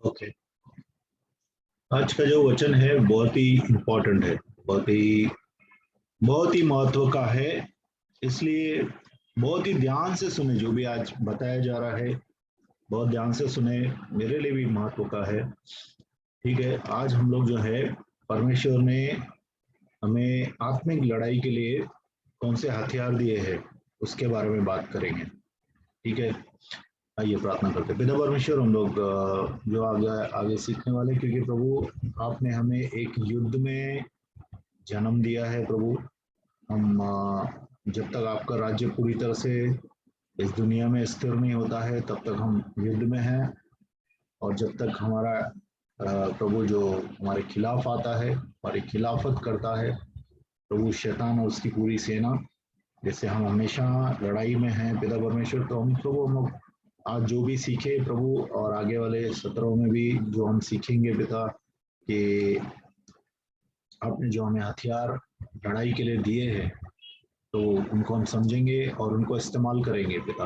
Okay. आज का जो वचन है बहुत ही इम्पोर्टेंट है, बहुत ही महत्व का है। इसलिए बहुत ही ध्यान से सुने, जो भी आज बताया जा रहा है बहुत ध्यान से सुने। मेरे लिए भी महत्व का है। ठीक है, आज हम लोग जो है परमेश्वर ने हमें आत्मिक लड़ाई के लिए कौन से हथियार दिए हैं उसके बारे में बात करेंगे। ठीक है, आइए प्रार्थना करते हैं। पिता परमेश्वर, हम लोग जो आगे आगे सीखने वाले, क्योंकि प्रभु आपने हमें एक युद्ध में जन्म दिया है। प्रभु, हम जब तक आपका राज्य पूरी तरह से इस दुनिया में स्थिर नहीं होता है तब तक हम युद्ध में हैं। और जब तक हमारा प्रभु जो हमारे खिलाफ आता है, हमारी खिलाफत करता है, प्रभु शैतान और उसकी पूरी सेना, जैसे हम हमेशा लड़ाई में हैं पिता परमेश्वर। तो हम प्रभु, हम लोग आज जो भी सीखे प्रभु, और आगे वाले सत्रों में भी जो हम सीखेंगे पिता, कि आपने जो हमें हथियार लड़ाई के लिए दिए हैं, तो उनको हम समझेंगे और उनको इस्तेमाल करेंगे पिता।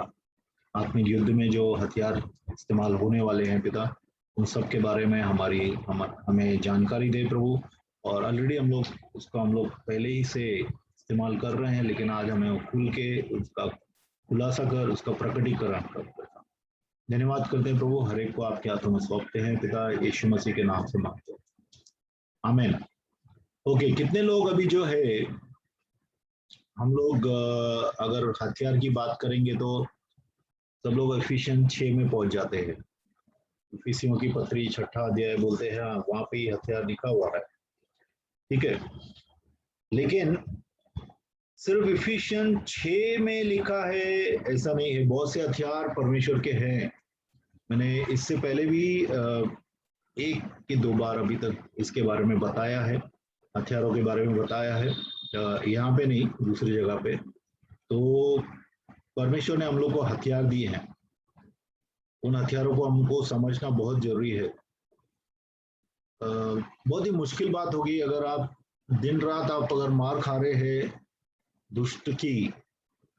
आत्मिक युद्ध में जो हथियार इस्तेमाल होने वाले हैं पिता, उन सब के बारे में हमें जानकारी दे प्रभु। और ऑलरेडी हम लोग पहले ही से इस्तेमाल कर रहे हैं, लेकिन आज हमें वो खुल के उसका खुलासा कर, उसका प्रकटीकरण कर। धन्यवाद करते हैं प्रभु, हर एक को आपके हाथों में सौंपते हैं पिता, यीशु मसीह के नाम से मांगते हैं, आमीन। ओके, कितने लोग अभी जो है, हम लोग अगर हथियार की बात करेंगे तो सब लोग एफिशिएंट 6 में पहुंच जाते हैं। इफिसियों की पत्री 6ठा अध्याय बोलते हैं, हाँ, वहां पे ही हथियार लिखा हुआ है। ठीक है, लेकिन सिर्फ इफिशियन 6 में लिखा है ऐसा नहीं है। बहुत से हथियार परमेश्वर के हैं। मैंने इससे पहले भी एक कि दो बार अभी तक इसके बारे में बताया है, हथियारों के बारे में बताया है, यहाँ पे नहीं, दूसरी जगह पे। तो परमेश्वर ने हम लोग को हथियार दिए हैं, उन हथियारों को हमको समझना बहुत जरूरी है। बहुत ही मुश्किल बात होगी अगर आप दिन रात आप अगर मार खा रहे हैं दुष्ट की,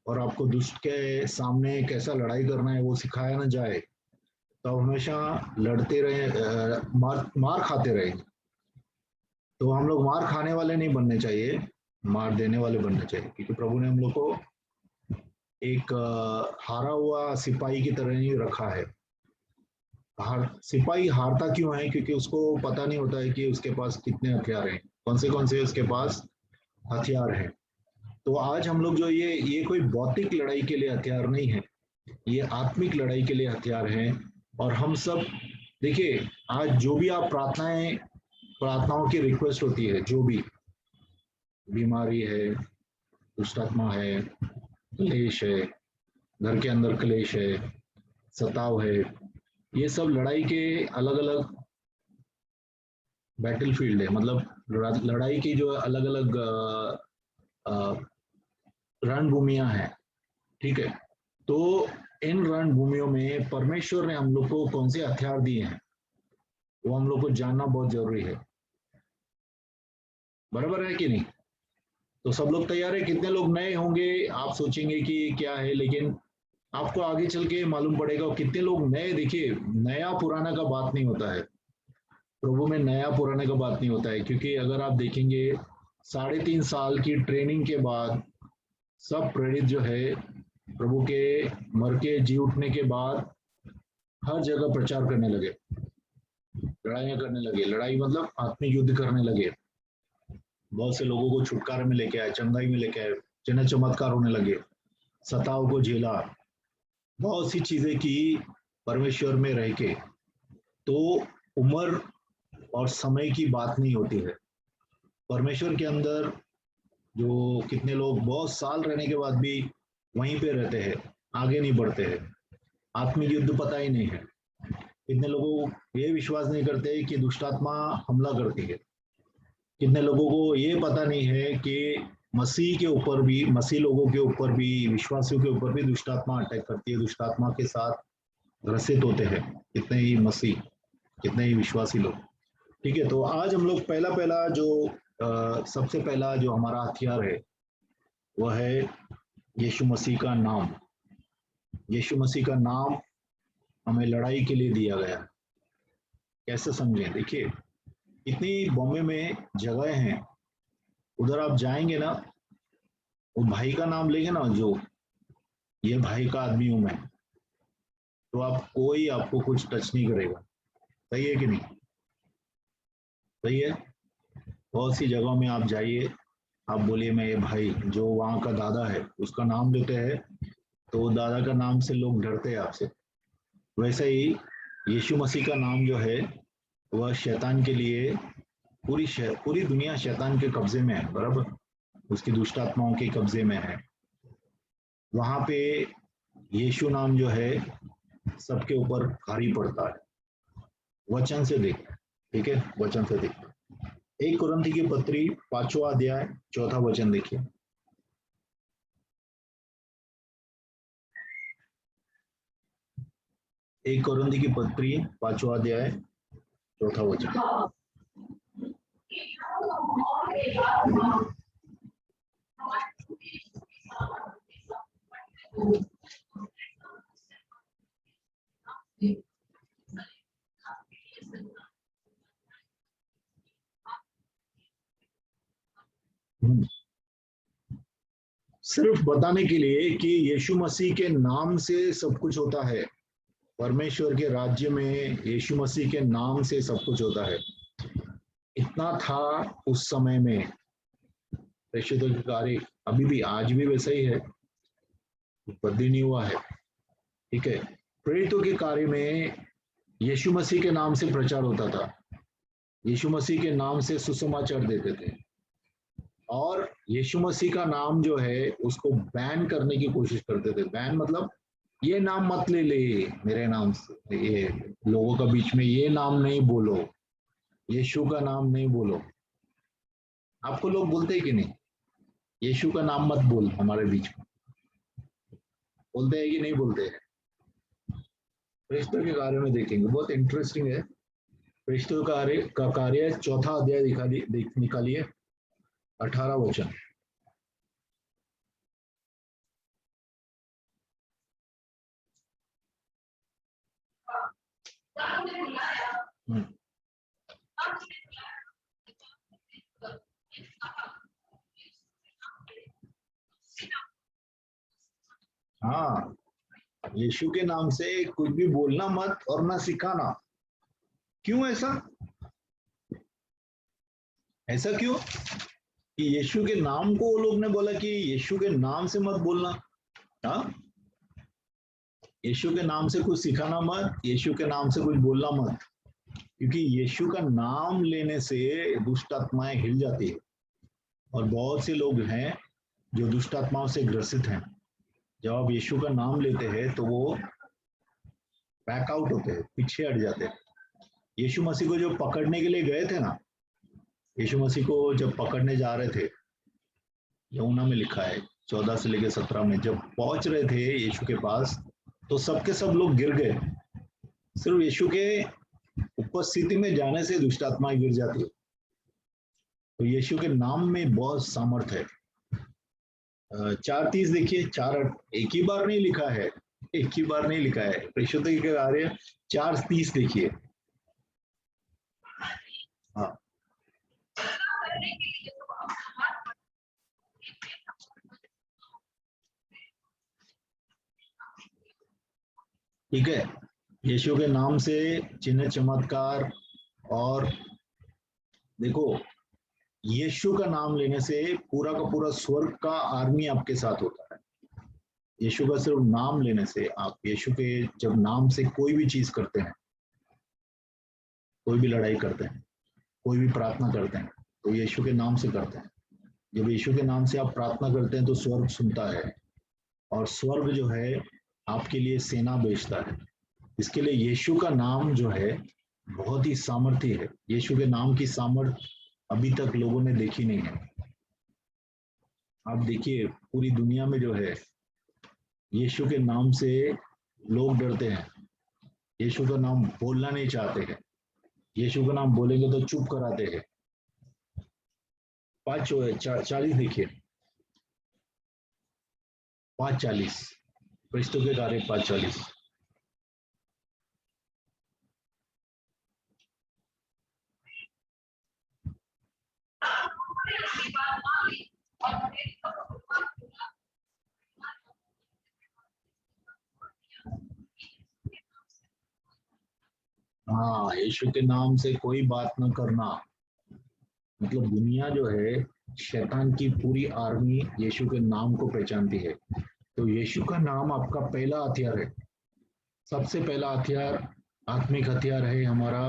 और आपको दुष्ट के सामने कैसा लड़ाई करना है वो सिखाया ना जाए, तो हमेशा लड़ते रहे, मार मार खाते रहे। तो हम लोग मार खाने वाले नहीं बनने चाहिए, मार देने वाले बनने चाहिए, क्योंकि प्रभु ने हम लोग को एक हारा हुआ सिपाही की तरह ही रखा है। सिपाही हारता क्यों है? क्योंकि उसको पता नहीं होता है कि उसके पास कितने हथियार हैं, कौन से उसके पास हथियार हैं। तो आज हम लोग जो ये कोई भौतिक लड़ाई के लिए हथियार नहीं है, ये आत्मिक लड़ाई के लिए हथियार हैं। और हम सब देखिए, आज जो भी आप प्रार्थनाओं की रिक्वेस्ट होती है, जो भी बीमारी है, दुष्टात्मा है, क्लेश है, घर के अंदर क्लेश है, सताव है, ये सब लड़ाई के अलग अलग बैटल फील्ड है। मतलब लड़ाई की जो अलग अलग रणभूमियां हैं। ठीक है, तो इन रणभूमियों में परमेश्वर ने हम लोग को कौन से हथियार दिए हैं, वो हम लोग को जानना बहुत जरूरी है। बराबर है कि नहीं? तो सब लोग तैयार है? कितने लोग नए होंगे? आप सोचेंगे कि क्या है, लेकिन आपको आगे चल के मालूम पड़ेगा कितने लोग नए। देखिए, नया पुराना का बात नहीं होता है प्रभु में, नया पुराने का बात नहीं होता है। क्योंकि अगर आप देखेंगे 3.5 साल की ट्रेनिंग के बाद सब प्रेरित जो है प्रभु के मर के जी उठने के बाद हर जगह प्रचार करने लगे, लड़ाइयाँ करने लगे। लड़ाई मतलब आत्मिक युद्ध करने लगे। बहुत से लोगों को छुटकारे में लेके आए, चंगाई में लेके आए, चिन्ह चमत्कार होने लगे, सताव को झेला, बहुत सी चीजें की परमेश्वर में रह के। तो उम्र और समय की बात नहीं होती है। परमेश्वर के अंदर जो कितने लोग बहुत साल रहने के बाद भी वहीं पे रहते हैं, आगे नहीं बढ़ते हैं, आत्मिक युद्ध पता ही नहीं है। कितने लोगों को ये विश्वास नहीं करते कि दुष्टात्मा हमला करती है। कितने लोगों को ये पता नहीं है कि मसीह के ऊपर भी, मसीह लोगों के ऊपर भी, विश्वासियों के ऊपर भी दुष्टात्मा अटैक करती है, दुष्टात्मा के साथ ग्रसित होते हैं कितने ही मसीह, कितने ही विश्वासी लोग। ठीक है, तो आज हम लोग पहला पहला जो सबसे पहला जो हमारा हथियार है वह है यीशु मसीह का नाम। यीशु मसीह का नाम हमें लड़ाई के लिए दिया गया। कैसे समझें? देखिए, इतनी बॉम्बे में जगह हैं, उधर आप जाएंगे ना, वो भाई का नाम लेंगे ना, जो ये भाई का आदमी हूं मैं, तो आप कोई आपको कुछ टच नहीं करेगा। सही है कि नहीं? सही है। बहुत सी जगहों में आप जाइए, आप बोलिए मैं ये भाई, जो वहाँ का दादा है उसका नाम लेते हैं, तो दादा का नाम से लोग डरते हैं आपसे। वैसे ही यीशु मसीह का नाम जो है, वह शैतान के लिए, पूरी दुनिया शैतान के कब्जे में है, बराबर, उसकी दुष्ट आत्माओं के कब्जे में है। वहां पे यीशु नाम जो है सबके ऊपर भारी पड़ता है। वचन से देख, ठीक है, वचन से देख। 1 कुरिन्थी की पत्री 5वां अध्याय 4था वचन देखिए। 1 कुरिन्थी की पत्री 5वां अध्याय 4था वचन। सिर्फ बताने के लिए कि यीशु मसीह के नाम से सब कुछ होता है। परमेश्वर के राज्य में यीशु मसीह के नाम से सब कुछ होता है। इतना था उस समय में। प्रेषितों के कार्य अभी भी, आज भी वैसा ही है, बदली नहीं हुआ है। ठीक है। प्रेरितों के कार्य में यीशु मसीह के नाम से प्रचार होता था। यीशु मसीह के नाम से सुसमाचार देते थे। और यीशु मसीह का नाम जो है उसको बैन करने की कोशिश करते थे। बैन मतलब ये नाम मत ले ले, मेरे नाम से, ये लोगों का बीच में ये नाम नहीं बोलो, यीशु का नाम नहीं बोलो। आपको लोग बोलते हैं कि नहीं, यीशु का नाम मत बोल हमारे बीच में? बोलते हैं कि नहीं बोलते हैं? प्रेरितों के कार्य में देखेंगे, बहुत इंटरेस्टिंग है। प्रेरितों का कार्य 4था अध्याय निकालिए, 18 वचन। हाँ, यीशु के नाम से कुछ भी बोलना मत और ना सिखाना। क्यों ऐसा? ऐसा क्यों कि यीशु के नाम को वो लोग ने बोला कि यीशु के नाम से मत बोलना? हाँ, यीशु के नाम से कुछ सिखाना मत, यीशु के नाम से कुछ बोलना मत, क्योंकि यीशु का नाम लेने से दुष्ट आत्माएं हिल जाती है। और बहुत से लोग हैं जो दुष्ट आत्माओं से ग्रसित हैं। जब आप यीशु का नाम लेते हैं तो वो बैक आउट होते हैं, पीछे हट जाते हैं। यीशु मसीह को जो पकड़ने के लिए गए थे ना, यीशु मसीह को जब पकड़ने जा रहे थे, यमुना में लिखा है 14 से लेकर 17 में, जब पहुंच रहे थे यीशु के पास, तो सबके सब लोग गिर गए। सिर्फ यीशु के उपस्थिति में जाने से दुष्ट आत्माएं गिर जाती है। तो यीशु के नाम में बहुत सामर्थ है। 4:30 देखिए, 4, एक ही बार नहीं लिखा है, एक ही बार नहीं लिखा है। प्रेषितों के कार्य 4:30 देखिए। हाँ, ठीक है। यीशु के नाम से चिन्ह चमत्कार, और देखो, यीशु का नाम लेने से पूरा का पूरा स्वर्ग का आर्मी आपके साथ होता है। यीशु का सिर्फ नाम लेने से, आप यीशु के जब नाम से कोई भी चीज करते हैं, कोई भी लड़ाई करते हैं, कोई भी प्रार्थना करते हैं, तो यीशु के नाम से करते हैं। जब यीशु के नाम से आप प्रार्थना करते हैं तो स्वर्ग सुनता है, और स्वर्ग जो है आपके लिए सेना भेजता है। इसके लिए यीशु का नाम जो है बहुत ही सामर्थ्य है। यीशु के नाम की सामर्थ अभी तक लोगों ने देखी नहीं है। आप देखिए, पूरी दुनिया में जो है यीशु के नाम से लोग डरते हैं, यीशु का नाम बोलना नहीं चाहते हैं। यीशु का नाम बोलेंगे तो चुप कराते हैं। 5:40 देखिए, 5:40, प्रेरितों के कार्य 5:40। हाँ, यीशु के नाम से कोई बात न करना, मतलब दुनिया जो है, शैतान की पूरी आर्मी यीशु के नाम को पहचानती है। तो यीशु का नाम आपका पहला हथियार है। सबसे पहला हथियार, आत्मिक हथियार है हमारा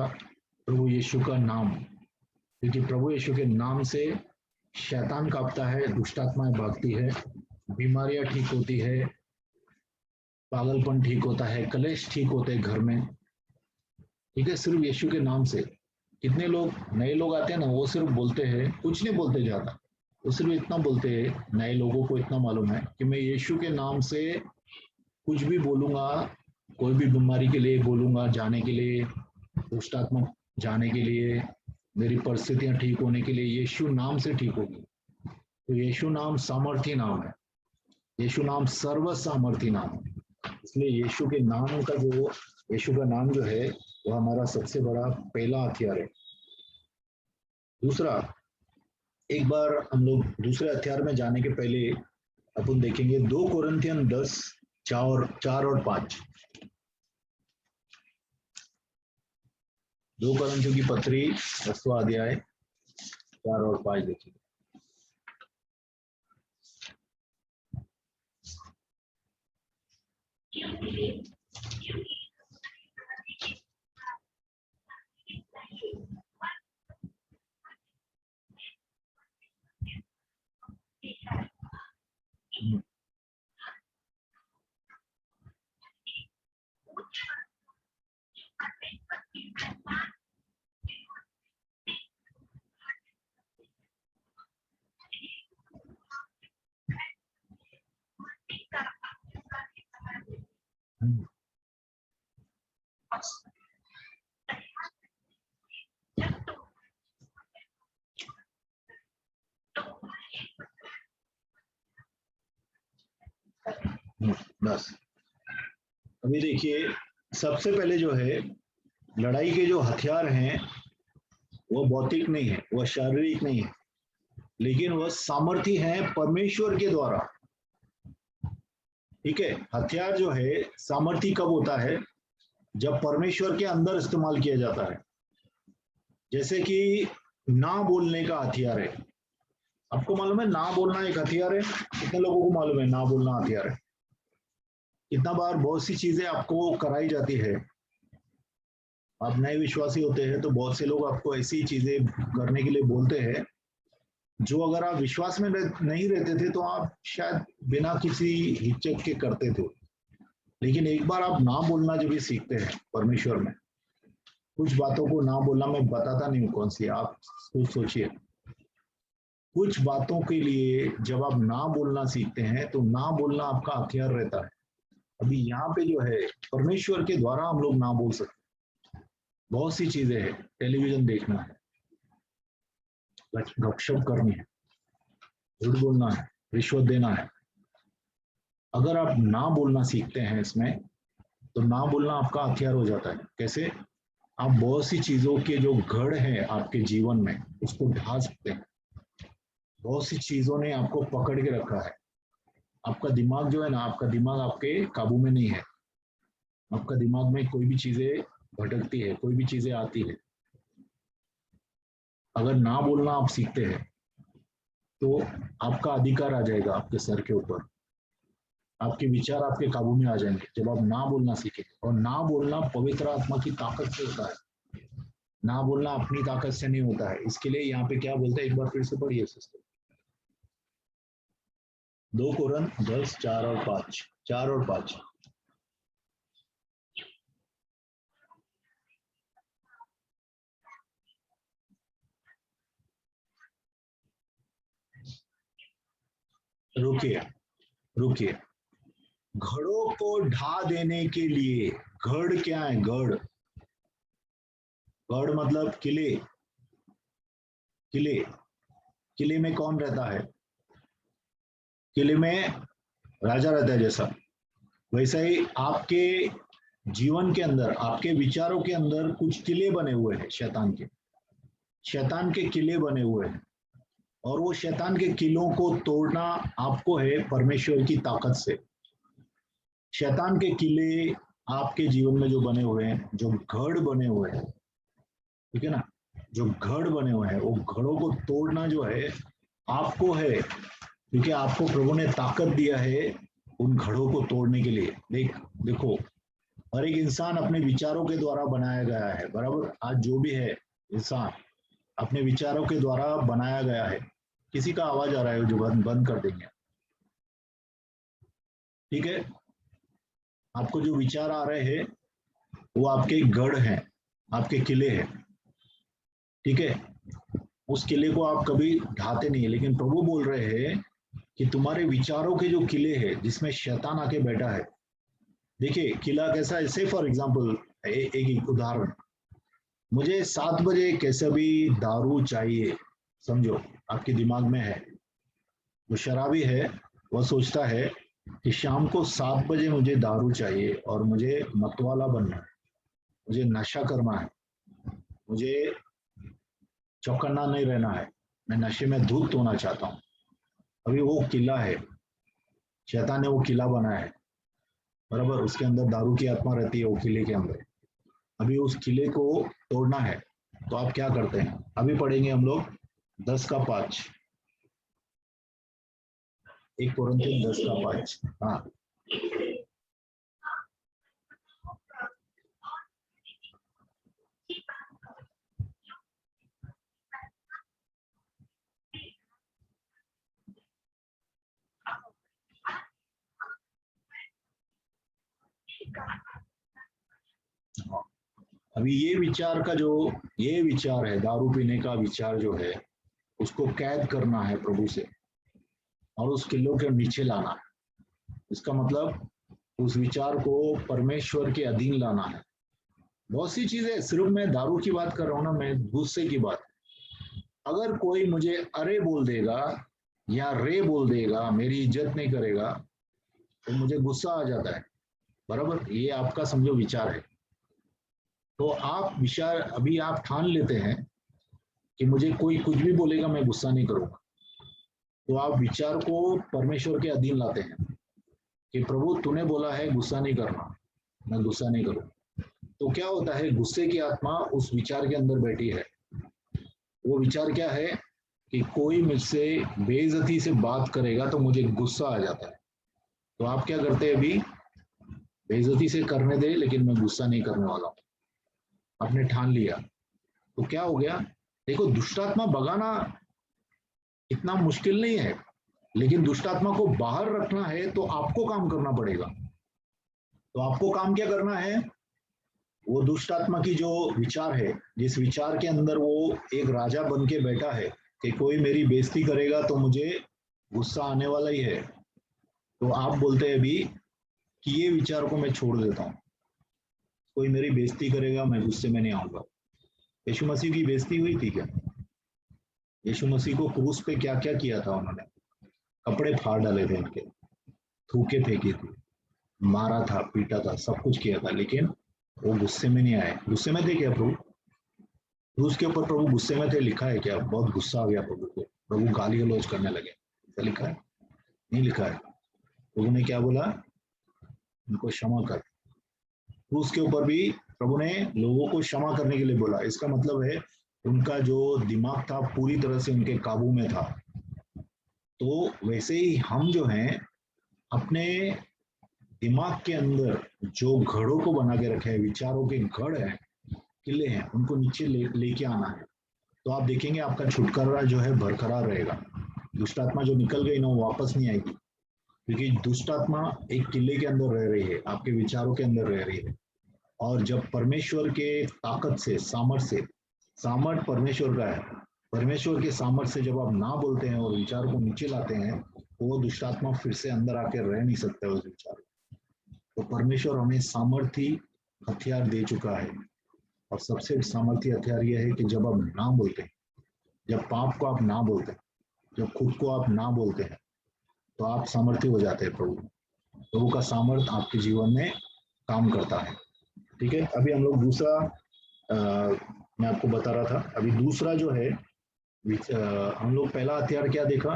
प्रभु यीशु का नाम। क्योंकि प्रभु यीशु के नाम से शैतान कांपता है, दुष्ट आत्माएं भागती है, बीमारियां ठीक होती है, पागलपन ठीक होता है, कलेश ठीक होते हैं घर में। ठीक है, सिर्फ यीशु के नाम से। कितने लोग नए लोग आते हैं ना, वो सिर्फ बोलते हैं, कुछ नहीं बोलते ज्यादा। वो सिर्फ इतना बोलते हैं, नए लोगों को इतना मालूम है कि मैं यीशु के नाम से कुछ भी बोलूंगा, कोई भी बीमारी के लिए बोलूंगा जाने के लिए, दुष्ट आत्मा जाने के लिए, मेरी परिस्थितियां ठीक होने के लिए यीशु नाम से ठीक होगी। तो यीशु नाम सामर्थी नाम है, यीशु नाम सर्व सामर्थी नाम है। इसलिए यीशु के नाम का जो, यीशु का नाम जो है वो हमारा सबसे बड़ा पहला हथियार है। दूसरा, एक बार हम लोग दूसरे हथियार में जाने के पहले अपन देखेंगे 2 कोरिन्थियन 10 4 और 5। 2 कोरिन्थियों की पत्री 10वां अध्याय 4 और 5 देखिए। बस अभी देखिए, सबसे पहले जो है, लड़ाई के जो हथियार हैं वो भौतिक नहीं है, वह शारीरिक नहीं है, लेकिन वह सामर्थी है परमेश्वर के द्वारा। ठीक है, हथियार जो है सामर्थी कब होता है, जब परमेश्वर के अंदर इस्तेमाल किया जाता है। जैसे कि ना बोलने का हथियार है। आपको मालूम है ना बोलना एक हथियार है? कितने लोगों को मालूम है ना बोलना हथियार है? कितना बार बहुत सी चीजें आपको कराई जाती है, आप नए विश्वासी होते हैं तो बहुत से लोग आपको ऐसी चीजें करने के लिए बोलते हैं जो अगर आप विश्वास में नहीं रहते थे तो आप शायद बिना किसी हिचक के करते थे। लेकिन एक बार आप ना बोलना जब भी सीखते हैं परमेश्वर में, कुछ बातों को ना बोलना, मैं बताता नहीं हूँ कौन सी, आप कुछ सोचिए। कुछ बातों के लिए जब आप ना बोलना सीखते हैं तो ना बोलना आपका हथियार रहता है। अभी यहाँ पे जो है, परमेश्वर के द्वारा हम लोग ना बोल सकते। बहुत सी चीजें हैं, टेलीविजन देखना है, गपशप करनी है, झूठ बोलना है, रिश्वत देना है। अगर आप ना बोलना सीखते हैं इसमें, तो ना बोलना आपका हथियार हो जाता है। कैसे? आप बहुत सी चीजों के जो गढ़ है आपके जीवन में, उसको ढा सकते हैं। बहुत सी चीजों ने आपको पकड़ के रखा है। आपका दिमाग जो है ना, आपका दिमाग आपके काबू में नहीं है। आपका दिमाग में कोई भी चीजें भटकती है, कोई भी चीजें आती है। अगर ना बोलना आप सीखते हैं तो आपका अधिकार आ जाएगा आपके सर के ऊपर, आपके विचार आपके काबू में आ जाएंगे जब आप ना बोलना सीखेंगे। और ना बोलना पवित्र आत्मा की ताकत से होता है, ना बोलना अपनी ताकत से नहीं होता है। इसके लिए यहाँ पे क्या बोलते हैं, एक बार फिर से पढ़िए सिस्टर। 2 कोरिन्थ 10 4 और 5, 4 और 5। रुकिए रुकिए, घड़ों को ढा देने के लिए, गढ़ क्या है? गढ़, गढ़ मतलब किले। किले, किले में कौन रहता है? किले में राजा रहता है। जैसा वैसा ही आपके जीवन के अंदर, आपके विचारों के अंदर कुछ किले बने हुए हैं शैतान के। शैतान के किले बने हुए हैं, और वो शैतान के किलों को तोड़ना आपको है परमेश्वर की ताकत से। शैतान के किले आपके जीवन में जो बने हुए हैं, जो गढ़ बने हुए हैं, ठीक है ना, जो गढ़ बने हुए हैं, वो घड़ों को तोड़ना जो है आपको है, क्योंकि आपको प्रभु ने ताकत दिया है उन घड़ों को तोड़ने के लिए। देखो, हर एक इंसान अपने विचारों के द्वारा बनाया गया है, बराबर। आज जो भी है इंसान अपने विचारों के द्वारा बनाया गया है। किसी का आवाज आ रहा है जो बंद बंद कर देंगे, ठीक है। आपको जो विचार आ रहे हैं वो आपके गढ़ हैं, आपके किले हैं, ठीक है। उस किले को आप कभी ढाते नहीं है, लेकिन प्रभु बोल रहे हैं कि तुम्हारे विचारों के जो किले हैं जिसमें शैतान आके बैठा है। देखिए किला कैसा है, से फॉर एग्जाम्पल एक उदाहरण, मुझे 7 बजे कैसे भी दारू चाहिए, समझो आपके दिमाग में है। जो शराबी है वह सोचता है कि शाम को 7 बजे मुझे दारू चाहिए और मुझे मतवाला बनना है, मुझे नशा करना है, मुझे चौकन्ना नहीं रहना है, मैं नशे में धुत होना चाहता हूँ। अभी वो किला है, शैतान ने वो किला बनाया है, बराबर। उसके अंदर दारू की आत्मा रहती है वो किले के अंदर। अभी उस किले को तोड़ना है, तो आप क्या करते हैं? अभी पढ़ेंगे हम लोग 10 का 5, 1 कोरिन्थियों 10 का 5। हाँ, अभी ये विचार है, दारू पीने का विचार जो है, उसको कैद करना है प्रभु से और उस किलो के नीचे लाना है। इसका मतलब उस विचार को परमेश्वर के अधीन लाना है। बहुत सी चीजें, सिर्फ मैं दारू की बात कर रहा हूँ ना, मैं गुस्से की बात। अगर कोई मुझे अरे बोल देगा या रे बोल देगा, मेरी इज्जत नहीं करेगा, तो मुझे गुस्सा आ जाता है, बराबर। ये आपका समझो विचार है। तो आप विचार, अभी आप ठान लेते हैं कि मुझे कोई कुछ भी बोलेगा मैं गुस्सा नहीं करूंगा, तो आप विचार को परमेश्वर के अधीन लाते हैं कि प्रभु तूने बोला है गुस्सा नहीं करना, मैं गुस्सा नहीं करूँ। तो क्या होता है, गुस्से की आत्मा उस विचार के अंदर बैठी है। वो विचार क्या है कि कोई मुझसे बेइज्जती से बात करेगा तो मुझे गुस्सा आ जाता है। तो आप क्या करते हैं? अभी बेइज्जती से करने दे, लेकिन मैं गुस्सा नहीं करने वाला हूँ, आपने ठान लिया। तो क्या हो गया? देखो, दुष्टात्मा भगाना इतना मुश्किल नहीं है, लेकिन दुष्टात्मा को बाहर रखना है तो आपको काम करना पड़ेगा। तो आपको काम क्या करना है? वो दुष्ट आत्मा की जो विचार है, जिस विचार के अंदर वो एक राजा बन के बैठा है कि कोई मेरी बेइज्जती करेगा तो मुझे गुस्सा आने वाला ही है, तो आप बोलते हैं अभी कि ये विचार को मैं छोड़ देता हूँ। कोई मेरी बेइज्जती करेगा, मैं गुस्से में नहीं आऊंगा। यीशु मसीह की बेइज्जती हुई थी क्या? यीशु मसीह को क्रूस पे क्या क्या किया था उन्होंने? कपड़े फाड़ डाले थे उनके, थूके फेंकी थी, मारा था, पीटा था, सब कुछ किया था, लेकिन वो गुस्से में नहीं आए। गुस्से में थे क्या प्रभु? क्रूस के ऊपर प्रभु गुस्से में थे, लिखा है क्या? बहुत गुस्सा आ गया प्रभु को, प्रभु गाली गलौज करने लगे, ऐसा लिखा है? नहीं लिखा है। प्रभु ने क्या बोला? उनको क्षमा कर। क्रूस के ऊपर भी प्रभु ने लोगों को क्षमा करने के लिए बोला। इसका मतलब है उनका जो दिमाग था पूरी तरह से उनके काबू में था। तो वैसे ही हम जो हैं, अपने दिमाग के अंदर जो घड़ों को बना के रखे हैं, विचारों के गढ़ हैं, किले हैं, उनको नीचे लेके आना है। तो आप देखेंगे आपका छुटकारा जो है बरकरार रहेगा। दुष्ट आत्मा जो निकल गई ना, वो वापस नहीं आएगी, क्योंकि दुष्ट आत्मा एक किले के अंदर रह रही है, आपके विचारों के अंदर रह रही है। और जब परमेश्वर के ताकत से, सामर्थ से, सामर्थ परमेश्वर का है, परमेश्वर के सामर्थ से जब आप ना बोलते हैं और विचार को नीचे लाते हैं, तो वो दुष्ट आत्मा फिर से अंदर आके रह नहीं सकता उस विचार। तो परमेश्वर हमें सामर्थी हथियार दे चुका है, और सबसे सामर्थी हथियार यह है कि जब आप ना बोलते हैं, जब पाप को आप ना बोलते हैं, जब खुद को आप ना बोलते हैं, तो आप सामर्थ्य हो जाते हैं। प्रभु का सामर्थ आपके जीवन में काम करता है। ठीक है, अभी हम लोग दूसरा, मैं आपको बता रहा था, अभी दूसरा जो है, हम लोग पहला हथियार क्या देखा?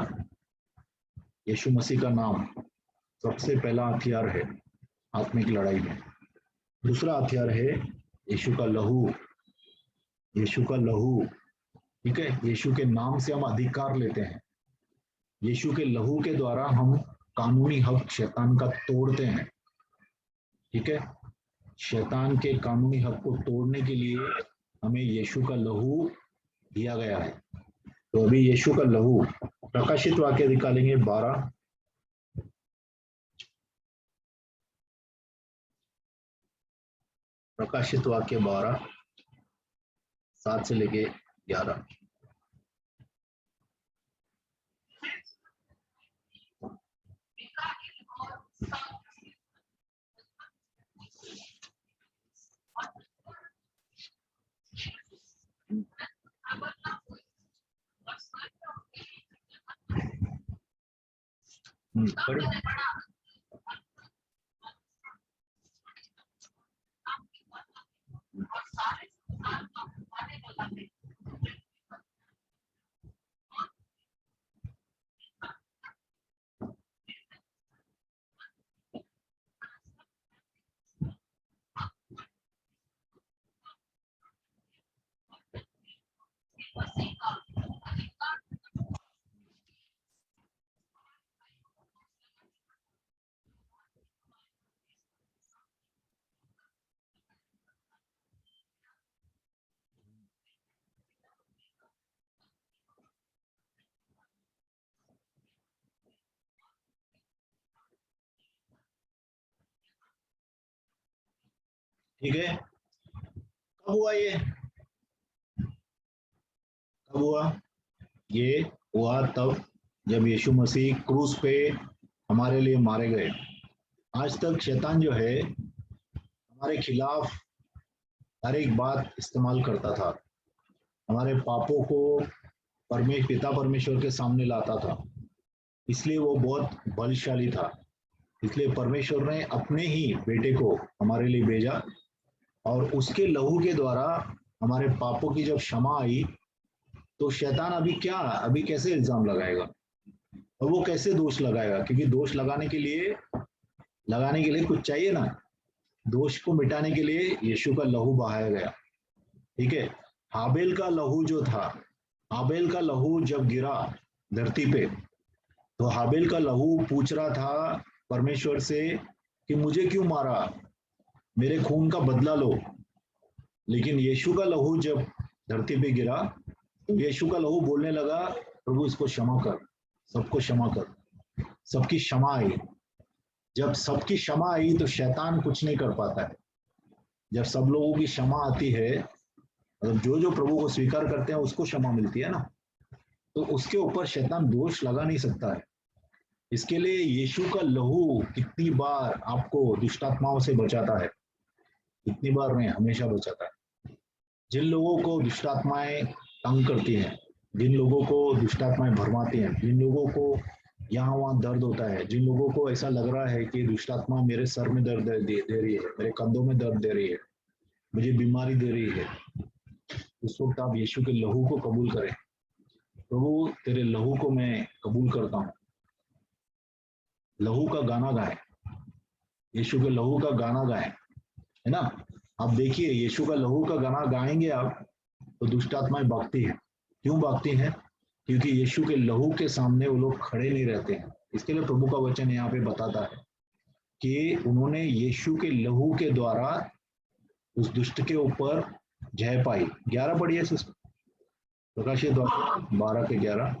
यीशु मसीह का नाम सबसे पहला हथियार है आत्मिक लड़ाई में। दूसरा हथियार है यीशु का लहू। यीशु का लहू, ठीक है। यीशु के नाम से हम अधिकार लेते हैं। यीशु के लहू के द्वारा हम कानूनी हक शैतान का तोड़ते हैं, ठीक है। शैतान के कानूनी हक को तोड़ने के लिए हमें यीशु का लहू दिया गया है। तो अभी यीशु का लहू, प्रकाशित वाक्य निकालेंगे 12, प्रकाशित वाक्य 12 7 से लेके 11। पढ़ी। ठीक है, कब हुआ ये? कब हुआ ये? हुआ तब जब यीशु मसीह क्रूस पे हमारे लिए मारे गए। आज तक शैतान जो है हमारे खिलाफ हर एक बात इस्तेमाल करता था, हमारे पापों को पिता परमेश्वर के सामने लाता था। इसलिए वो बहुत बलशाली था। इसलिए परमेश्वर ने अपने ही बेटे को हमारे लिए भेजा, और उसके लहू के द्वारा हमारे पापों की जब क्षमा आई, तो शैतान अभी कैसे इल्जाम लगाएगा, और वो कैसे दोष लगाएगा? क्योंकि दोष लगाने के लिए कुछ चाहिए ना। दोष को मिटाने के लिए यीशु का लहू बहाया गया, ठीक है। हाबेल का लहू जो था, हाबेल का लहू जब गिरा धरती पे, तो हाबेल का लहू पूछ रहा था परमेश्वर से कि मुझे क्यों मारा, मेरे खून का बदला लो। लेकिन यीशु का लहू जब धरती पे गिरा, तो यीशु का लहू बोलने लगा, प्रभु इसको क्षमा कर, सबको क्षमा कर। सबकी क्षमा आई। जब सबकी क्षमा आई तो शैतान कुछ नहीं कर पाता है। जब सब लोगों की क्षमा आती है, मतलब जो जो प्रभु को स्वीकार करते हैं उसको क्षमा मिलती है ना, तो उसके ऊपर शैतान दोष लगा नहीं सकता है। इसके लिए यीशु का लहू कितनी बार आपको दुष्टात्माओं से बचाता है, कितनी बार नहीं, हमेशा बचाता है। जिन लोगों को दुष्टात्माएं तंग करती हैं, जिन लोगों को दुष्टात्माएं भरमाती हैं, जिन लोगों को यहाँ वहाँ दर्द होता है, जिन लोगों को ऐसा लग रहा है कि दुष्टात्मा मेरे सर में दर्द दे रही है, मेरे कंधों में दर्द दे रही है, मुझे बीमारी दे रही है, उस वक्त आप यीशु के लहू को कबूल करें। प्रभु तेरे लहू को मैं कबूल करता हूँ। लहू का गाना गाएं, यीशु के लहू का गाना गाएं, है ना। आप देखिए, यीशु का लहू का गाना गाएंगे आप, तो दुष्टात्माएं भागती है। क्यों भागती है? क्योंकि यीशु के लहू के सामने वो लोग खड़े नहीं रहते हैं। इसके लिए प्रभु का वचन यहाँ पे बताता है कि उन्होंने यीशु के लहू के द्वारा उस दुष्ट के ऊपर जय पाई। 11 पढ़िए, प्रकाशित 12 के 11।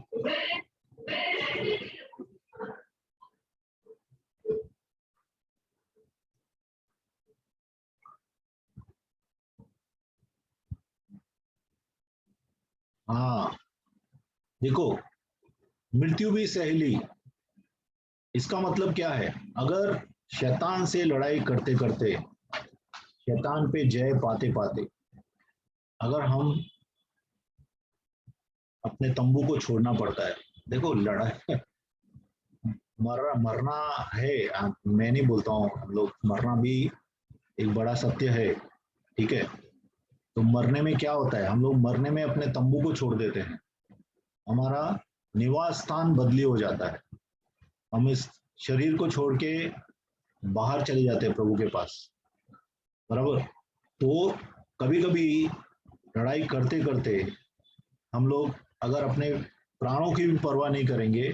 हाँ, देखो, मृत्यु भी सहेली, इसका मतलब क्या है? अगर शैतान से लड़ाई करते करते, शैतान पे जय पाते पाते, अगर हम अपने तंबू को छोड़ना पड़ता है, देखो लड़ाई मरना है, मैं नहीं बोलता हूँ, हम लोग मरना भी एक बड़ा सत्य है, ठीक है। तो मरने में क्या होता है? हम लोग मरने में अपने तंबू को छोड़ देते हैं, हमारा निवास स्थान बदली हो जाता है। हम इस शरीर को छोड़ के बाहर चले जाते हैं प्रभु के पास। बराबर। तो कभी कभी लड़ाई करते करते हम लोग अगर अपने प्राणों की भी परवाह नहीं करेंगे,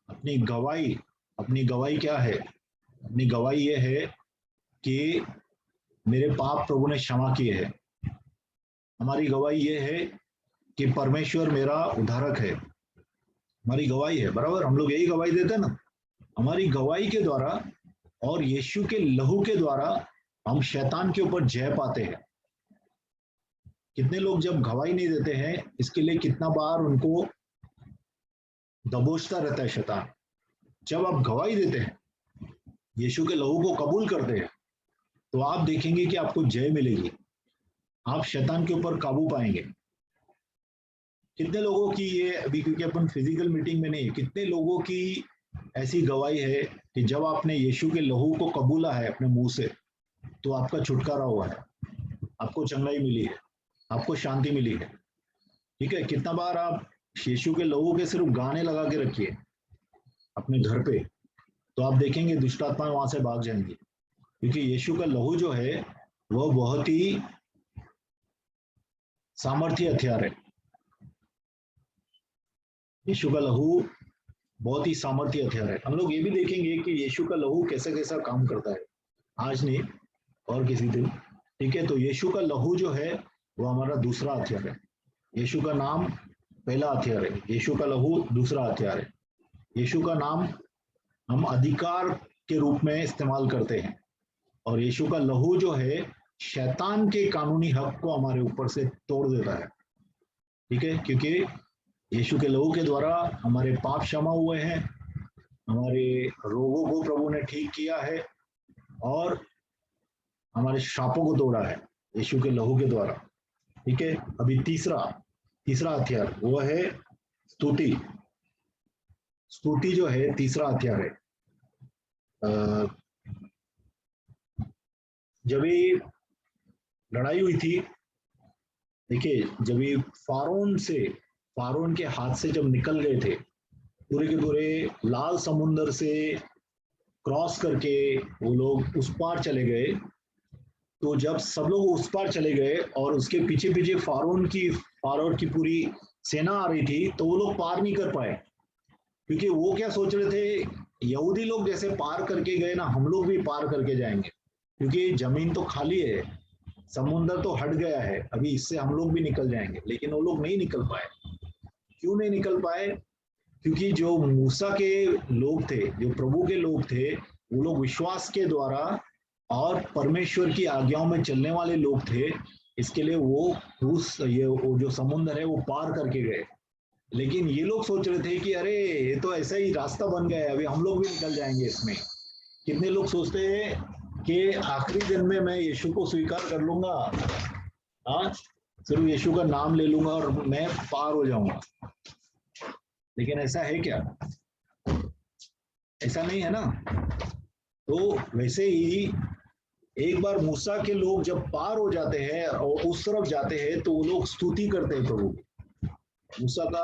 अपनी गवाही, अपनी गवाही क्या है? अपनी गवाही ये है कि मेरे पाप प्रभु ने क्षमा किए हैं। हमारी गवाही ये है कि परमेश्वर मेरा उद्धारक है। हमारी गवाही है, बराबर, हम लोग यही गवाही देते हैं ना। हमारी गवाही के द्वारा और यीशु के लहू के द्वारा हम शैतान के ऊपर जय पाते हैं। कितने लोग जब गवाही नहीं देते हैं, इसके लिए कितना बार उनको दबोचता रहता है शैतान। जब आप गवाही देते हैं, यीशु के लहू को कबूल करते हैं, तो आप देखेंगे कि आपको जय मिलेगी, आप शैतान के ऊपर काबू पाएंगे। कितने लोगों की ये, अभी क्योंकि अपन फिजिकल मीटिंग में नहीं, कितने लोगों की ऐसी गवाही है कि जब आपने यीशु के लहू को कबूला है अपने मुंह से, तो आपका छुटकारा हुआ है, आपको चंगाई मिली है, आपको शांति मिली है। ठीक है, कितना बार आप यीशु के लहू के सिर्फ गाने लगा के रखिए अपने घर पे, तो आप देखेंगे दुष्ट आत्माएं वहां से भाग जाएंगी, क्योंकि यीशु का लहू जो है वह बहुत ही सामर्थ्य हथियार है। यीशु का लहू बहुत ही सामर्थ्य हथियार है। हम लोग ये भी देखेंगे कि यीशु का लहू कैसा कैसा काम करता है, आज नहीं और किसी दिन। ठीक है, तो यीशु का लहू जो है वो हमारा दूसरा हथियार है। यीशु का नाम पहला हथियार है, यीशु का लहू दूसरा हथियार है। यीशु का नाम हम अधिकार के रूप में इस्तेमाल करते हैं, और यीशु का लहू जो है शैतान के कानूनी हक को हमारे ऊपर से तोड़ देता है। ठीक है, क्योंकि यीशु के लहू के द्वारा हमारे पाप क्षमा हुए हैं, हमारे रोगों को प्रभु ने ठीक किया है, और हमारे श्रापों को तोड़ा है यीशु के लहू के द्वारा। ठीक है, अभी तीसरा हथियार वो है स्तुति। स्तुति जो है तीसरा हथियार है। जब ये लड़ाई हुई थी, देखिए, जब ये फारोन के हाथ से जब निकल गए थे, पूरे के पूरे लाल समुंदर से क्रॉस करके वो लोग उस पार चले गए, तो जब सब लोग उस पार चले गए और उसके पीछे पीछे फारोन की पूरी सेना आ रही थी, तो वो लोग पार नहीं कर पाए, क्योंकि वो क्या सोच रहे थे, यहूदी लोग जैसे पार करके गए ना, हम लोग भी पार करके जाएंगे, क्योंकि जमीन तो खाली है, समुंदर तो हट गया है, अभी इससे हम लोग भी निकल जाएंगे। लेकिन वो लोग नहीं निकल पाए। क्यों नहीं निकल पाए? क्योंकि जो मूसा के लोग थे, जो प्रभु के लोग थे, वो लोग विश्वास के द्वारा और परमेश्वर की आज्ञाओं में चलने वाले लोग थे, इसके लिए वो जो समुंदर है वो पार करके गए। लेकिन ये लोग सोच रहे थे कि अरे ये तो ऐसा ही रास्ता बन गया है, अभी हम लोग भी निकल जाएंगे इसमें। कितने लोग सोचते हैं कि आखिरी दिन में मैं यीशु को स्वीकार कर लूंगा, हाँ, सिर्फ यीशु का नाम ले लूंगा और मैं पार हो जाऊंगा। लेकिन ऐसा है क्या? ऐसा नहीं है ना। तो वैसे ही एक बार मूसा के लोग जब पार हो जाते हैं और उस तरफ जाते हैं, तो वो लोग स्तुति करते हैं प्रभु। मूसा का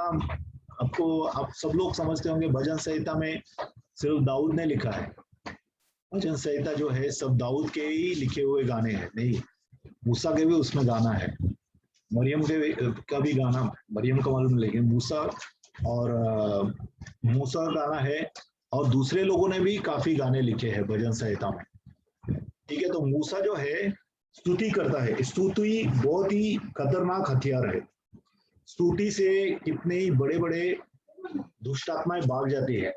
आप सब लोग समझते होंगे, भजन संहिता में सिर्फ दाऊद ने लिखा है। भजन संहिता जो है सब दाऊद के ही लिखे हुए गाने हैं, नहीं, मूसा के भी उसमें गाना है, मरियम के का भी गाना, मरियम का मालूम, लेकिन मूसा और मूसा का गाना है, और दूसरे लोगों ने भी काफी गाने लिखे हैं भजन संहिता में। ठीक है, तो मूसा जो है स्तुति करता है। स्तुति बहुत ही खतरनाक हथियार है। स्तुति से कितने ही बड़े बड़े दुष्ट आत्माएं भाग जाती है।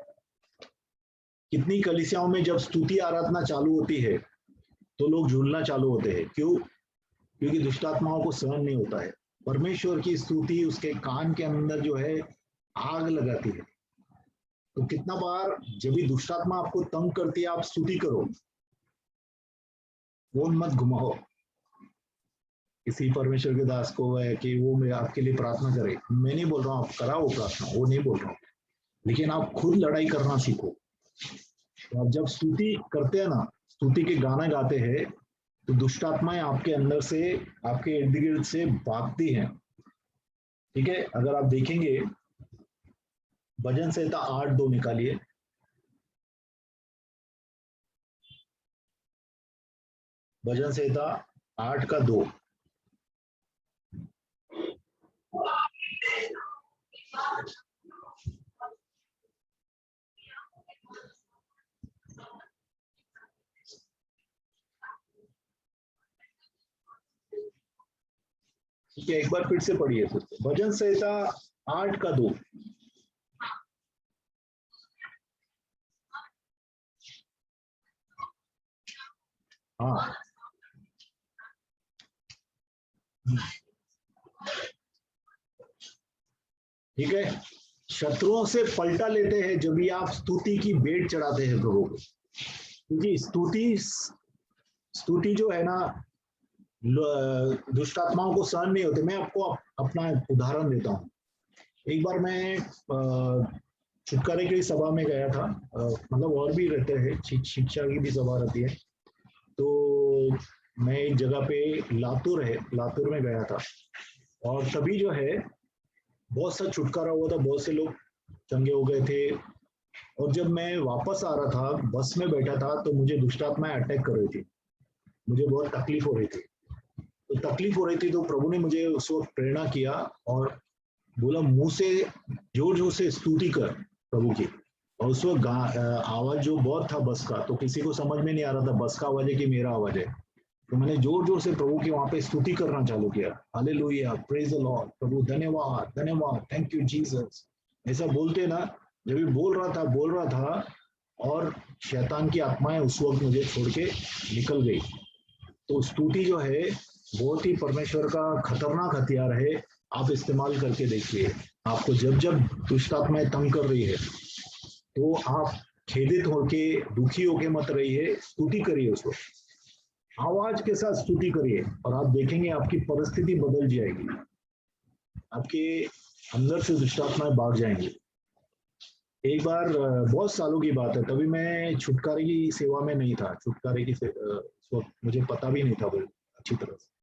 कितनी कलीसियाओं में जब स्तुति आराधना चालू होती है, तो लोग झूलना चालू होते हैं। क्यों? क्योंकि दुष्ट आत्माओं को सहन नहीं होता है। परमेश्वर की स्तुति उसके कान के अंदर जो है आग लगाती है। तो कितना बार जब भी दुष्ट आत्मा आपको तंग करती है, आप स्तुति करो, फोन मत घुमाओ। किसी परमेश्वर के दास को है कि वो मैं आपके लिए प्रार्थना करे, मैं नहीं बोल रहा हूँ आप कराओ प्रार्थना, वो नहीं बोल रहा हूँ, लेकिन आप खुद लड़ाई करना सीखो। तो आप जब स्तुति करते हैं ना, स्तुति के गाना गाते हैं, तो दुष्ट आत्माएं आपके अंदर से, आपके इर्द गिर्द से भागती हैं। ठीक है, अगर आप देखेंगे भजन संहिता 8:2 निकालिए। भजन संहिता 8 का 2। ठीक है, एक बार फिर से पढ़िए। भजन संहिता 8 का 2। हाँ, ठीक है। शत्रुओं से पलटा लेते हैं जब भी आप स्तुति की भेंट चढ़ाते हैं प्रभु को, क्योंकि स्तुति स्तुति जो है ना, दुष्ट आत्माओं को सहन नहीं होते। मैं आपको अपना उदाहरण देता हूँ। एक बार मैं छुटकारे की सभा में गया था, मतलब और भी रहते हैं, शिक्षा की भी सभा रहती है। तो मैं एक जगह पे लातूर में गया था, और तभी जो है बहुत सा छुटकारा हुआ था, बहुत से लोग चंगे हो गए थे। और जब मैं वापस आ रहा था, बस में बैठा था, तो मुझे दुष्ट आत्माएं अटैक कर रही थी, मुझे बहुत तकलीफ हो रही थी। तो तकलीफ हो रही थी, तो प्रभु ने मुझे उस वक्त प्रेरणा किया और बोला, मुंह से जोर जोर से स्तुति कर प्रभु की। और उस वक्त आवाज जो बहुत था बस का, तो किसी को समझ में नहीं आ रहा था बस का आवाज है कि मेरा आवाज है। तो मैंने जोर जोर से प्रभु की वहां पे स्तुति करना चालू किया। हालेलुया, प्रेज द लॉर्ड, प्रभु धन्यवाद धन्यवाद, थैंक यू जीसस, ऐसा बोलते ना। जब भी बोल रहा था, और शैतान की आत्माएं उस वक्त मुझे छोड़ के निकल गई। तो स्तुति जो है बहुत ही परमेश्वर का खतरनाक हथियार है। आप इस्तेमाल करके देखिए। आपको जब जब दुष्ट आत्माएं तंग कर रही है, तो आप खेदित होके, दुखी होके मत रहिए, स्तुति करिए, उसको आवाज के साथ स्तुति करिए, और आप देखेंगे आपकी परिस्थिति बदल जाएगी, आपके अंदर से दुष्ट आत्माएं भाग जाएंगी। एक बार, बहुत सालों की बात है, तभी मैं छुटकारे की सेवा में नहीं था। छुटकारे की मुझे पता भी नहीं था वो अच्छी तरह से।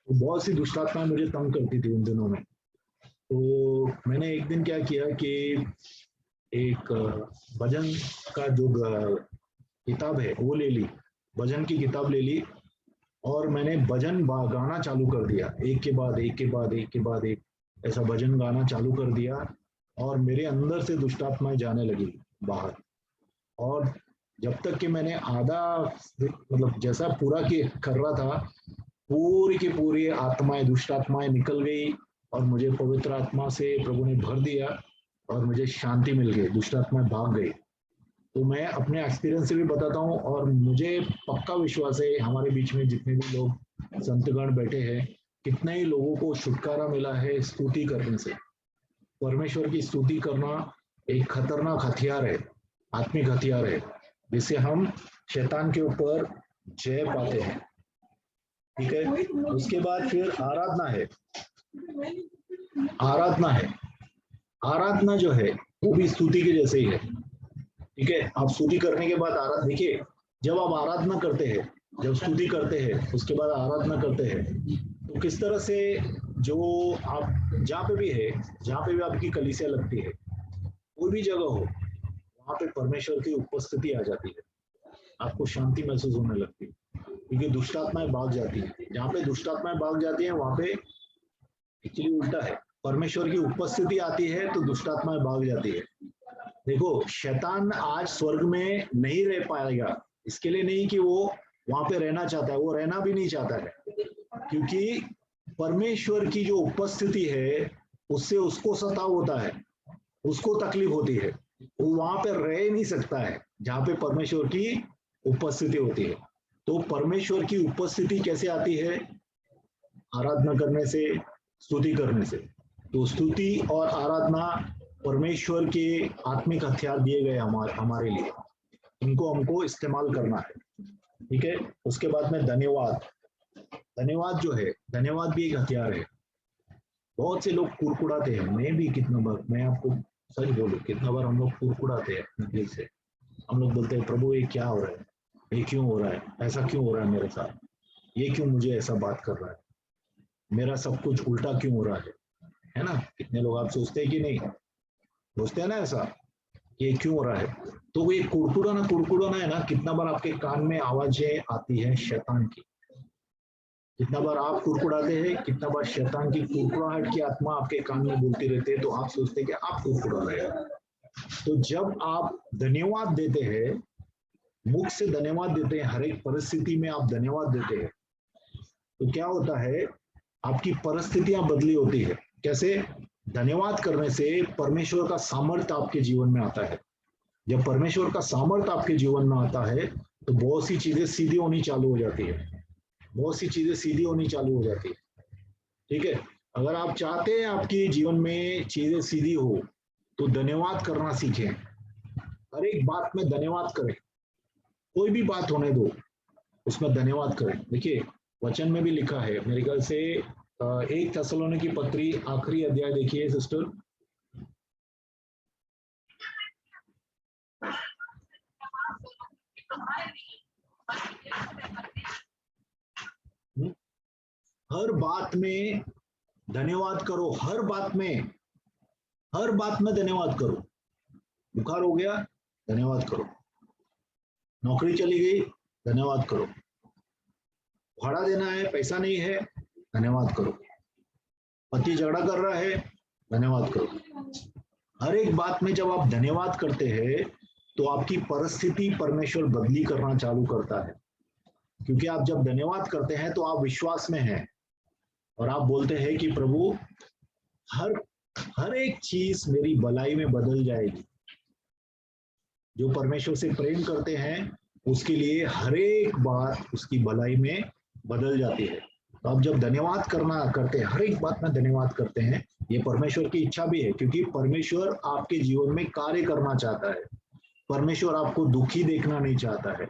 तो बहुत सी दुष्ट आत्माएं मुझे तंग करती थी उन दिनों में। तो मैंने एक दिन क्या किया कि एक भजन का जो किताब है वो ले ली, भजन की किताब ले ली, और मैंने भजन गाना चालू कर दिया, एक के बाद एक के बाद एक के बाद एक, ऐसा भजन गाना चालू कर दिया। और मेरे अंदर से दुष्ट आत्माएं जाने लगी बाहर। और जब तक कि मैंने आधा, मतलब जैसा पूरा कर रहा था, पूरी की पूरी आत्माएं, दुष्ट आत्माएं निकल गई, और मुझे पवित्र आत्मा से प्रभु ने भर दिया, और मुझे शांति मिल गई, दुष्ट आत्माएं भाग गई। तो मैं अपने एक्सपीरियंस से भी बताता हूँ, और मुझे पक्का विश्वास है हमारे बीच में जितने भी लोग संतगण बैठे हैं, कितने ही लोगों को छुटकारा मिला है स्तुति करने से। परमेश्वर की स्तुति करना एक खतरनाक हथियार है, आत्मिक हथियार है, जिससे हम शैतान के ऊपर जय पाते हैं। ठीक है। उसके बाद फिर आराधना है। आराधना जो है वो भी स्तुति के जैसे ही है। ठीक है। आप स्तुति करने के बाद आराधना, देखिए, जब आप आराधना करते हैं, जब स्तुति करते हैं, उसके बाद आराधना करते हैं, तो किस तरह से, जो आप जहाँ पे भी है, जहाँ पे भी आपकी कलीसिया लगती है, कोई भी जगह हो, वहां पे परमेश्वर की उपस्थिति आ जाती है, आपको शांति महसूस होने लगती है, क्योंकि दुष्ट आत्माएं भाग जाती है। जहाँ पे दुष्ट आत्माएं भाग जाती है, वहां पे एक्चुअली उल्टा है, परमेश्वर की उपस्थिति आती है तो दुष्ट आत्माएं भाग जाती है। देखो, शैतान आज स्वर्ग में नहीं रह पाएगा, इसके लिए नहीं कि वो वहां पे रहना चाहता है, वो रहना भी नहीं चाहता है, क्योंकि परमेश्वर की जो उपस्थिति है उससे उसको सताव होता है, उसको तकलीफ होती है, वो वहां पे रह नहीं सकता है जहां पे परमेश्वर की उपस्थिति होती है। तो परमेश्वर की उपस्थिति कैसे आती है? आराधना करने से, स्तुति करने से। तो स्तुति और आराधना परमेश्वर के आत्मिक हथियार दिए गए हमारे लिए, इनको हमको इस्तेमाल करना है। ठीक है। उसके बाद में धन्यवाद जो है, धन्यवाद भी एक हथियार है। बहुत से लोग कुड़कुड़ाते हैं, मैं भी कितना बार, मैं आपको सच बोलूं, कितना बार हम लोग कुड़कुड़ाते हैं अपने दिल से। हम लोग बोलते हैं, प्रभु ये क्या हो रहा है, ये क्यों हो रहा है, ऐसा क्यों हो रहा है मेरे साथ, ये क्यों मुझे ऐसा बात कर रहा है, मेरा सब कुछ उल्टा क्यों हो रहा है ना। कितने लोग आप सोचते हैं कि नहीं, सोचते हैं ना ऐसा, ये क्यों हो रहा है। तो ये कुड़कुड़ाना है ना, कितना बार आपके कान में आवाजें आती है शैतान की, कितना बार आप कुड़कुड़ाते हैं, कितना बार शैतान की कुड़कुड़ाहट की आत्मा आपके कान में बोलती रहती है, तो आप सोचते हैं कि आप कुड़कुड़ा रहे हैं। तो जब आप धन्यवाद देते हैं, मुख से धन्यवाद देते हैं, हर एक परिस्थिति में आप धन्यवाद देते हैं, तो क्या होता है, आपकी परिस्थितियां बदली होती है। कैसे? धन्यवाद करने से परमेश्वर का सामर्थ्य आपके जीवन में आता है। जब परमेश्वर का सामर्थ्य आपके जीवन में आता है तो बहुत सी चीजें सीधी होनी चालू हो जाती है, बहुत सी चीजें सीधी होनी चालू हो जाती है। ठीक है, अगर आप चाहते हैं आपकी जीवन में चीजें सीधी हो तो धन्यवाद करना सीखें। हर एक बात में धन्यवाद करें, कोई भी बात होने दो उसमें धन्यवाद करें। देखिए वचन में भी लिखा है, मेरे ख्याल से 1 थेसलोनिकी की पत्री आखिरी अध्याय देखिए सिस्टर। हर बात में धन्यवाद करो, हर बात में, हर बात में धन्यवाद करो। बुखार हो गया, धन्यवाद करो। नौकरी चली गई, धन्यवाद करो। भाड़ा देना है, पैसा नहीं है, धन्यवाद करो। पति झगड़ा कर रहा है, धन्यवाद करो। हर एक बात में जब आप धन्यवाद करते हैं तो आपकी परिस्थिति परमेश्वर बदली करना चालू करता है। क्योंकि आप जब धन्यवाद करते हैं तो आप विश्वास में हैं और आप बोलते हैं कि प्रभु हर हर एक चीज मेरी भलाई में बदल जाएगी। जो परमेश्वर से प्रेम करते हैं उसके लिए हर एक बात उसकी भलाई में बदल जाती है। तो आप जब धन्यवाद करते हैं, हर एक बात में धन्यवाद करते हैं, ये परमेश्वर की इच्छा भी है, क्योंकि परमेश्वर आपके जीवन में कार्य करना चाहता है। परमेश्वर आपको दुखी देखना नहीं चाहता है,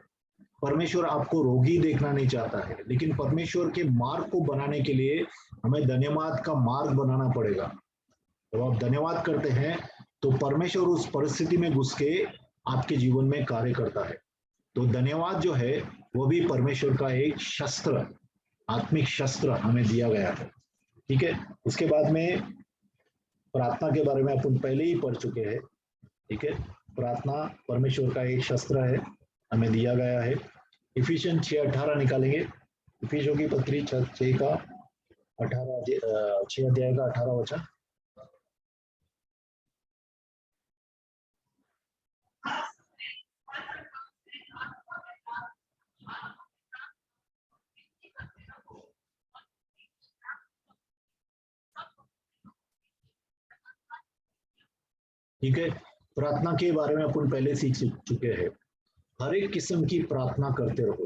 परमेश्वर आपको रोगी देखना नहीं चाहता है, लेकिन परमेश्वर के मार्ग को बनाने के लिए हमें धन्यवाद का मार्ग बनाना पड़ेगा। जब आप धन्यवाद करते हैं तो परमेश्वर उस परिस्थिति में घुस के आपके जीवन में कार्य करता है। तो धन्यवाद जो है वो भी परमेश्वर का एक शस्त्र, आत्मिक शस्त्र हमें दिया गया है। ठीक है, उसके बाद में प्रार्थना के बारे में अपन पहले ही पढ़ चुके हैं। ठीक है, प्रार्थना परमेश्वर का एक शस्त्र है, हमें दिया गया है। इफिशियन 6:18 निकालेंगे। इफिशियों की पत्री 6 का 18 6 अध्याय का 18 वचन। ठीक है, प्रार्थना के बारे में अपन पहले सीख चुके हैं। हर एक किस्म की प्रार्थना करते रहो।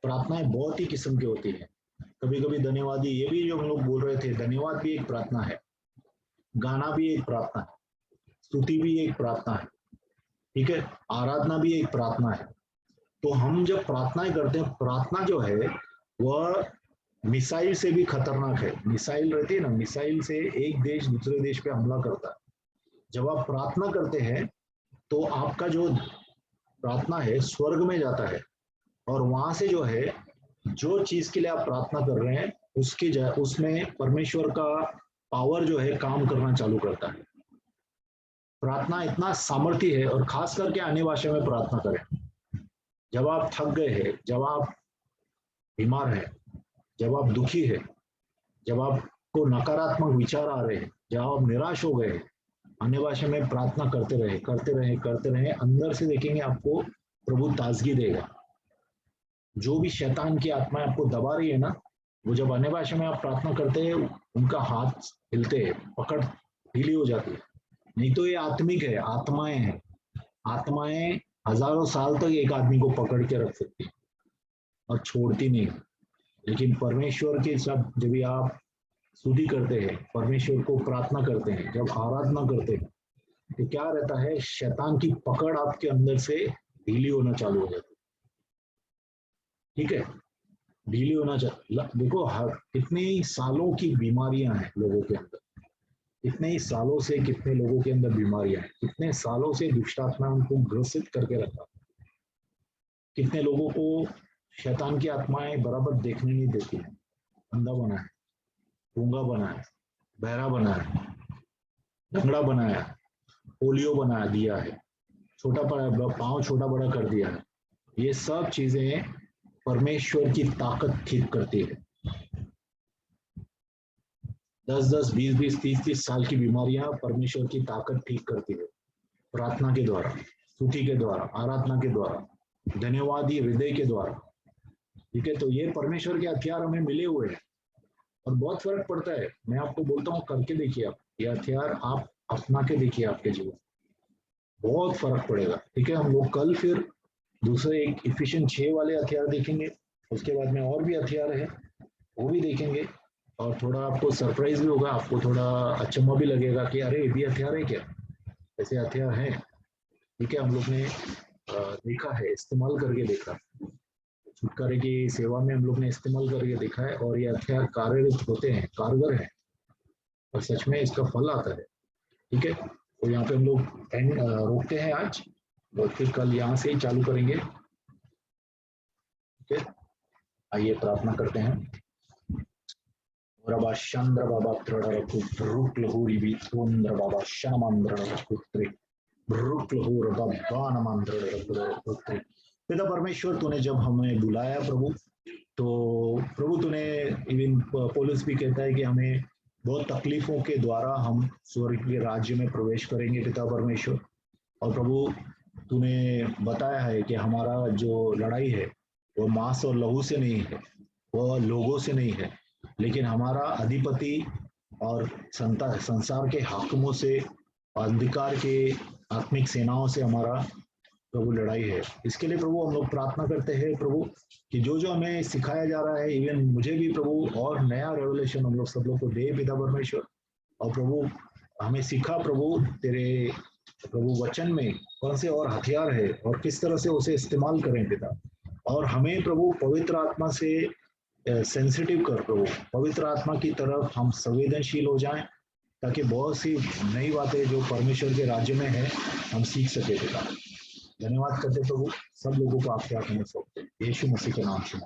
प्रार्थनाएं बहुत ही किस्म की होती है। कभी कभी धन्यवादी, ये भी जो हम लोग बोल रहे थे, धन्यवाद भी एक प्रार्थना है, गाना भी एक प्रार्थना है, स्तुति भी एक प्रार्थना है। ठीक है, आराधना भी एक प्रार्थना है। तो हम जब प्रार्थनाएं करते हैं, प्रार्थना जो है वह मिसाइल से भी खतरनाक है। मिसाइल रहती है ना, मिसाइल से एक देश दूसरे देश पे हमला करता है। जब आप प्रार्थना करते हैं तो आपका जो प्रार्थना है स्वर्ग में जाता है, और वहां से जो है, जो चीज के लिए आप प्रार्थना कर रहे हैं उसमें परमेश्वर का पावर जो है काम करना चालू करता है। प्रार्थना इतना सामर्थ्य है, और खास करके अन्य भाषा में प्रार्थना करें। जब आप थक गए हैं, जब आप बीमार हैं, जब आप दुखी है, जब आपको नकारात्मक विचार आ रहे हैं, जब आप निराश हो गए, अन्य भाषा में प्रार्थना करते रहे करते रहे करते रहे। अंदर से देखेंगे आपको प्रभु ताजगी देगा। जो भी शैतान की आत्माएं आपको दबा रही है ना, वो जब अन्य भाषा में आप प्रार्थना करते हैं उनका हाथ हिलते हैं, पकड़ ढीली हो जाती है। नहीं तो ये आत्मिक है, आत्माएं हैं। आत्माएं हजारों साल तक एक आदमी को पकड़ के रख सकती है और छोड़ती नहीं। लेकिन परमेश्वर के सब, जब भी आप स्तुति करते हैं, परमेश्वर को प्रार्थना करते हैं, जब आराधना करते हैं, तो क्या रहता है, शैतान की पकड़ आपके अंदर से ढीली होना चालू हो जाती है। ठीक है, ढीली होना चाहिए। देखो कितने सालों की बीमारियां हैं लोगों के अंदर, कितने ही सालों से कितने लोगों के अंदर बीमारियां हैं, कितने सालों से दुष्ट आत्मा उनको ग्रसित करके रखा। कितने लोगों को शैतान की आत्माएं बराबर देखने नहीं देती है। अंधा बना है, गूंगा बना है, बहरा बना है, लंगड़ा बनाया, पोलियो बना दिया है, छोटा बड़ा पाँव छोटा बड़ा कर दिया है। ये सब चीजें परमेश्वर की ताकत ठीक करती है। 10-10, 20-20, 30-30 साल की बीमारियां परमेश्वर की ताकत ठीक करती है, प्रार्थना के द्वारा, स्तुति के द्वारा, आराधना के द्वारा, धन्यवादी हृदय के द्वारा। ठीक है, तो ये परमेश्वर के हथियार हमें मिले हुए हैं और बहुत फर्क पड़ता है। मैं आपको बोलता हूँ, करके देखिए आप, ये हथियार आप अपना के देखिए आपके जीवन, बहुत फर्क पड़ेगा। ठीक है, हम लोग कल फिर दूसरे एक इफिशिएंट 6 वाले हथियार देखेंगे, उसके बाद में और भी हथियार है वो भी देखेंगे, और थोड़ा आपको सरप्राइज भी होगा, आपको थोड़ा अचंभा भी लगेगा कि अरे ये भी हथियार है क्या, ऐसे हथियार हैं। ठीक है, हम लोग ने देखा है, इस्तेमाल करके देखा, छुटकारे की सेवा में हम लोग ने इस्तेमाल करके देखा है, और ये हथियार कार्यरत होते हैं, कारगर हैं, और सच में इसका फल आता है। ठीक है, तो यहाँ पे हम लोग रोकते हैं आज, और फिर कल यहाँ से ही चालू करेंगे। ठीक है, आइए प्रार्थना करते हैं। रबा चंद्र बाबा रुक लहूरी भी चंद्र बाबा शनमंद्र पुत्री रुक लहूर बाबा नमंद्र। पिता परमेश्वर, तूने जब हमें बुलाया प्रभु, तो प्रभु तूने इवन पौलुस भी कहता है कि हमें बहुत तकलीफों के द्वारा हम स्वर्ग के राज्य में प्रवेश करेंगे पिता परमेश्वर। और प्रभु तूने बताया है कि हमारा जो लड़ाई है वो मांस और लहू से नहीं है, वो लोगों से नहीं है, लेकिन हमारा अधिपति और संसार के हाकिमों से, अंधकार के आत्मिक सेनाओं से हमारा प्रभु लड़ाई है। इसके लिए प्रभु हम लोग प्रार्थना करते हैं प्रभु कि जो जो हमें सिखाया जा रहा है, इवन मुझे भी प्रभु और नया रेवलेशन हम लोग सब लोग को दे पिता परमेश्वर। और प्रभु हमें सिखा प्रभु तेरे प्रभु वचन में कौन से और हथियार है और किस तरह से उसे इस्तेमाल करें पिता। और हमें प्रभु पवित्र आत्मा से सेंसिटिव कर प्रभु, पवित्र आत्मा की तरफ हम संवेदनशील हो जाएं, ताकि बहुत सी नई बातें जो परमेश्वर के राज्य में है हम सीख सके पिता। धन्यवाद करते प्रभु, सब लोगों को आपके हाथ में सौंपते हैं यीशु मसीह के नाम से।